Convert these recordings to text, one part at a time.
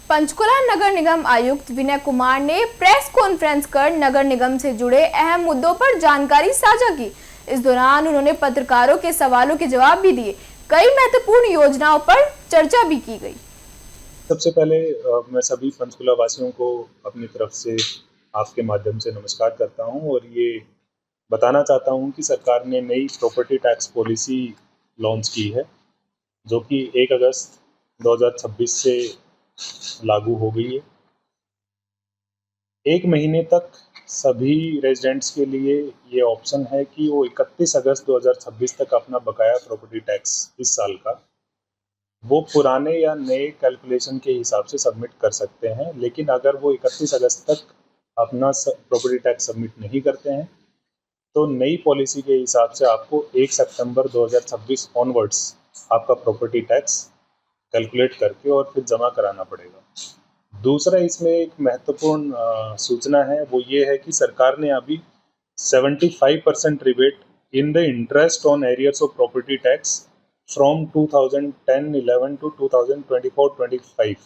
पंचकुला नगर निगम आयुक्त विनय कुमार ने press conference कर नगर निगम से जुड़े अहम मुद्दों पर जानकारी साझा की। इस दौरान उन्होंने पत्रकारों के सवालों के जवाब भी दिए। कई महत्वपूर्ण योजनाओं पर चर्चा भी की गई। सबसे पहले मैं सभी पंचकुला वासियों को अपनी तरफ से आपके माध्यम से नमस्कार करता हूं और ये बताना चाहता हूं कि सरकार ने नई प्रॉपर्टी टैक्स पॉलिसी लॉन्च की है, जो कि 1 अगस्त 2026 से लागू हो गई है। 1 महीने तक सभी रेजिडेंट्स के लिए ये ऑप्शन है कि वो 31 अगस्त 2026 तक अपना बकाया प्रॉपर्टी टैक्स इस साल का वो पुराने या नए कैलकुलेशन के हिसाब से सबमिट कर सकते हैं। लेकिन अगर वो 31 अगस्त तक अपना प्रॉपर्टी टैक्स सबमिट नहीं करते हैं तो नई पॉलिसी के हिसाब से आपको 1 सितंबर 2026 ऑनवर्ड्स आपका प्रॉपर्टी टैक्स कैलकुलेट करके और फिर जमा कराना पड़ेगा। दूसरा इसमें एक महत्वपूर्ण सूचना है, वो ये है कि सरकार ने अभी 75% rebate in the interest on arrears of property tax from 2010-11 to 2024-25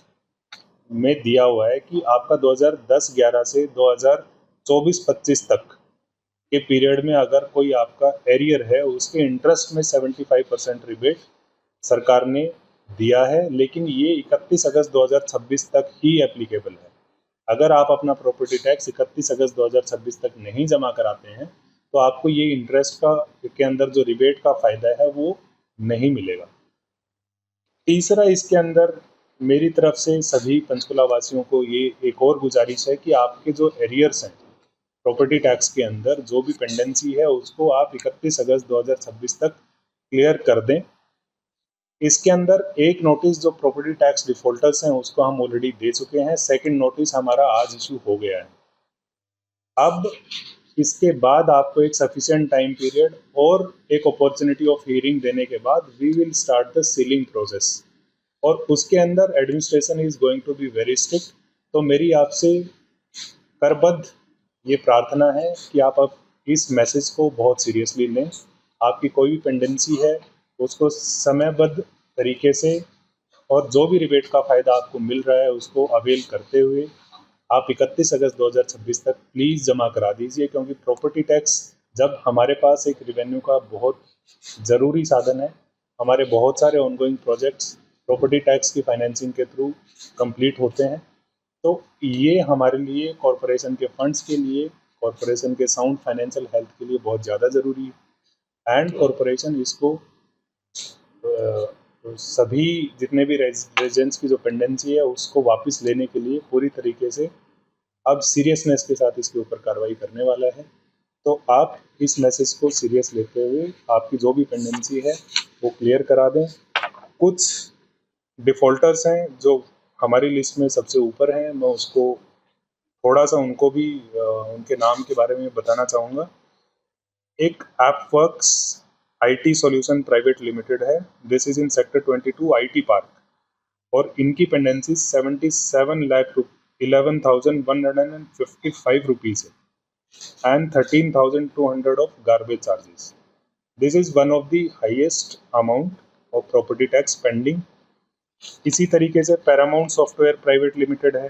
में दिया हुआ है कि आपका 2010-11 से 2024-25 तक के पीरियड में अगर कोई आपका एरियर है उसके इंटरेस्ट में 75% रिबेट सरकार ने दिया है, लेकिन ये 31 अगस्त 2026 तक ही एप्लीकेबल है। अगर आप अपना प्रॉपर्टी टैक्स 31 अगस्त 2026 तक नहीं जमा कराते हैं तो आपको ये इंटरेस्ट का के अंदर जो रिबेट का फ़ायदा है वो नहीं मिलेगा। तीसरा, इसके अंदर मेरी तरफ से सभी पंचकुला वासियों को ये एक और गुजारिश है कि आपके जो एरियर्स हैं प्रॉपर्टी टैक्स के अंदर, जो भी पेंडेंसी है उसको आप 31 अगस्त 2026 तक क्लियर कर दें। इसके अंदर एक नोटिस जो प्रॉपर्टी टैक्स डिफॉल्टर्स हैं उसको हम ऑलरेडी दे चुके हैं। सेकंड नोटिस हमारा आज इशू हो गया है। अब इसके बाद आपको एक सफिशिएंट टाइम पीरियड और एक अपॉर्चुनिटी ऑफ हियरिंग देने के बाद we will start the sealing process, और उसके अंदर administration is going to be very strict. तो मेरी आपसे करबद्ध ये प्रार्थना है कि आप अब इस मैसेज को बहुत सीरियसली लें। आपकी कोई भी पेंडेंसी है उसको समयबद्ध तरीके से और जो भी रिबेट का फ़ायदा आपको मिल रहा है उसको अवेल करते हुए आप 31 अगस्त 2026 तक प्लीज़ जमा करा दीजिए, क्योंकि प्रॉपर्टी टैक्स जब हमारे पास एक रिवेन्यू का बहुत ज़रूरी साधन है। हमारे बहुत सारे ऑनगोइंग प्रोजेक्ट्स प्रॉपर्टी टैक्स की फाइनेंसिंग के थ्रू कंप्लीट होते हैं, तो ये हमारे लिए कॉरपोरेशन के फंड्स के लिए, कॉरपोरेशन के साउंड फाइनेंशियल हेल्थ के लिए बहुत ज़्यादा ज़रूरी है। एंड कॉरपोरेशन इसको सभी जितने भी रेजिडेंट्स की जो पेंडेंसी है उसको वापस लेने के लिए पूरी तरीके से अब सीरियसनेस के साथ इसके ऊपर कार्रवाई करने वाला है। तो आप इस मैसेज को सीरियस लेते हुए आपकी जो भी पेंडेंसी है वो क्लियर करा दें। कुछ डिफ़ॉल्टर्स हैं जो हमारी लिस्ट में सबसे ऊपर हैं, मैं उसको थोड़ा सा उनको भी उनके नाम के बारे में बताना चाहूँगा। एक एपवर्क्स आईटी सॉल्यूशन प्राइवेट लिमिटेड है। This is in sector 22 IT park, और इनकी पेंडेंसी 77,11,155 रुपीज़ है and 13,200 of garbage charges. This is one of the highest amount of property tax pending. इसी तरीके से पैरामाउंट सॉफ्टवेयर प्राइवेट लिमिटेड है।